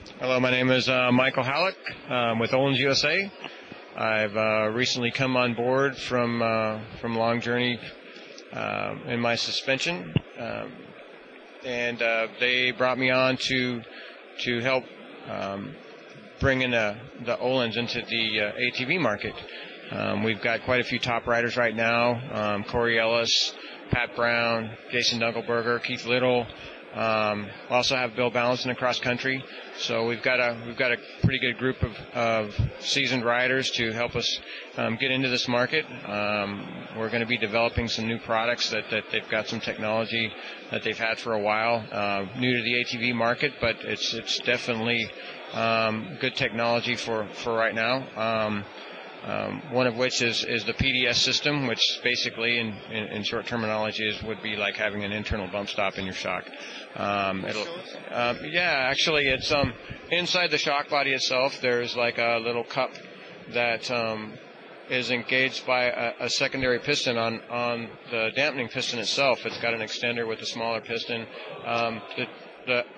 Hello, my name is Michael Hallock with Ohlins USA. I've recently come on board from Long Journey in my suspension, and they brought me on to help bring in the Ohlins into the ATV market. We've got quite a few top riders right now: Corey Ellis, Pat Brown, Jason Dunkelberger, Keith Little. Also have Bill Balance in the cross country. So we've got a pretty good group of seasoned riders to help us get into this market. We're going to be developing some new products that they've got some technology that they've had for a while, new to the ATV market, but it's definitely good technology for right now. One of which is the PDS system, which basically in short terminology would be like having an internal bump stop in your shock. Actually it's inside the shock body itself. There's like a little cup that is engaged by a secondary piston on the dampening piston itself. It's got an extender with a smaller piston.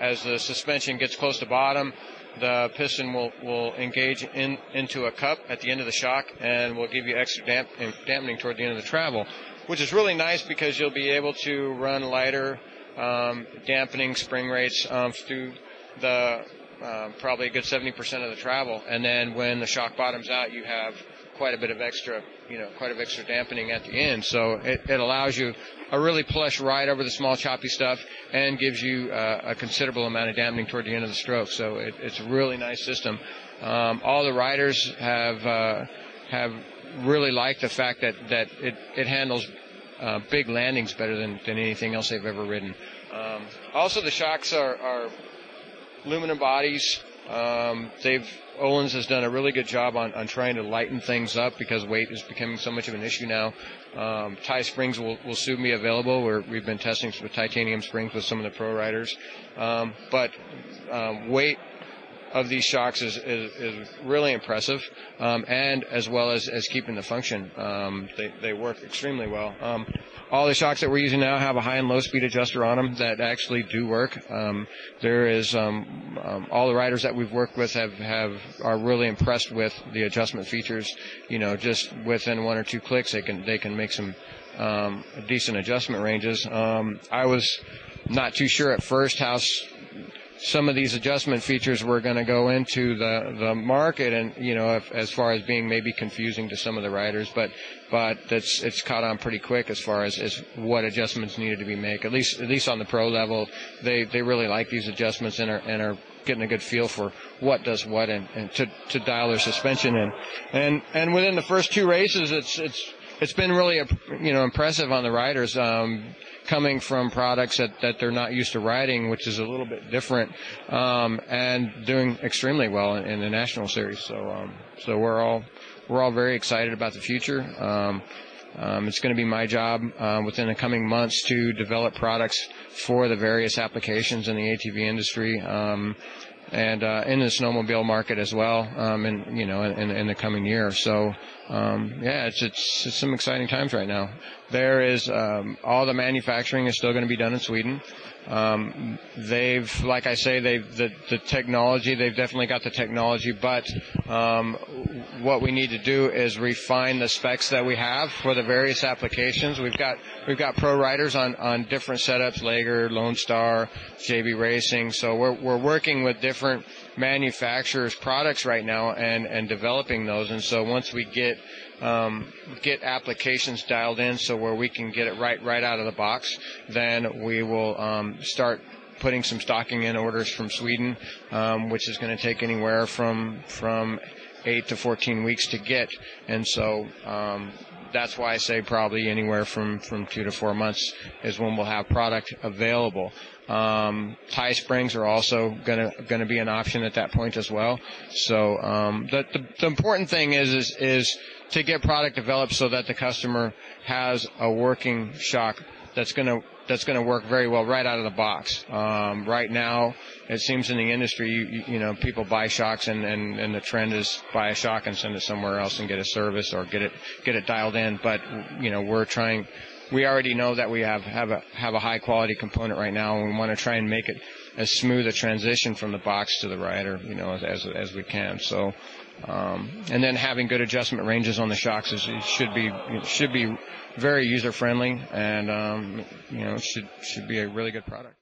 As the suspension gets close to bottom, the piston will engage into a cup at the end of the shock and will give you extra dampening toward the end of the travel, which is really nice because you'll be able to run lighter dampening spring rates through the probably a good 70% of the travel. And then when the shock bottoms out, you have quite a bit of extra dampening at the end. So it allows you a really plush ride over the small choppy stuff and gives you a considerable amount of dampening toward the end of the stroke. So it's a really nice system. All the riders have really liked the fact that it handles big landings better than anything else they've ever ridden. Also, the shocks are aluminum bodies. Ohlins has done a really good job on trying to lighten things up because weight is becoming so much of an issue now. Tie springs will soon be available. We've been testing with titanium springs with some of the pro riders. But weight of these shocks is really impressive, and as well as keeping the function. They work extremely well. All the shocks that we're using now have a high and low speed adjuster on them that actually do work. There is all the riders that we've worked with are really impressed with the adjustment features. Just within one or two clicks, they can make some decent adjustment ranges. I was not too sure at first how some of these adjustment features were going to go into the market, and as far as being maybe confusing to some of the riders, but it's caught on pretty quick as far as what adjustments needed to be made. At least on the pro level, they really like these adjustments and are getting a good feel for what does what and to dial their suspension in. And within the first two races, it's been really impressive on the riders. Coming from products that they're not used to riding, which is a little bit different, and doing extremely well in the national series. So we're all very excited about the future. It's going to be my job within the coming months to develop products for the various applications in the ATV industry, and in the snowmobile market as well, in the coming year. So it's some exciting times right now. There is all the manufacturing is still going to be done in Sweden. Like I say, the technology, they've definitely got the technology, but what we need to do is refine the specs that we have for the various applications. We've got pro riders on different setups, Lager, Lone Star, JB Racing. So we're working with different manufacturers' products right now and developing those. And so once we get applications dialed in so where we can get it right out of the box, then we will start putting some stocking in orders from Sweden, which is going to take anywhere from 8 to 14 weeks to get. And so that's why I say probably anywhere from 2 to 4 months is when we'll have product available. Tie springs are also going to be an option at that point as well. So the important thing is to get product developed so that the customer has a working shock that's going to work very well right out of the box. Right now, it seems in the industry, people buy shocks and the trend is buy a shock and send it somewhere else and get a service or get it dialed in. But we're trying we already know that we have a high quality component right now, and we want to try and make it as smooth a transition from the box to the rider, as we can. So, and then having good adjustment ranges on the shocks should be very user friendly, and should be a really good product.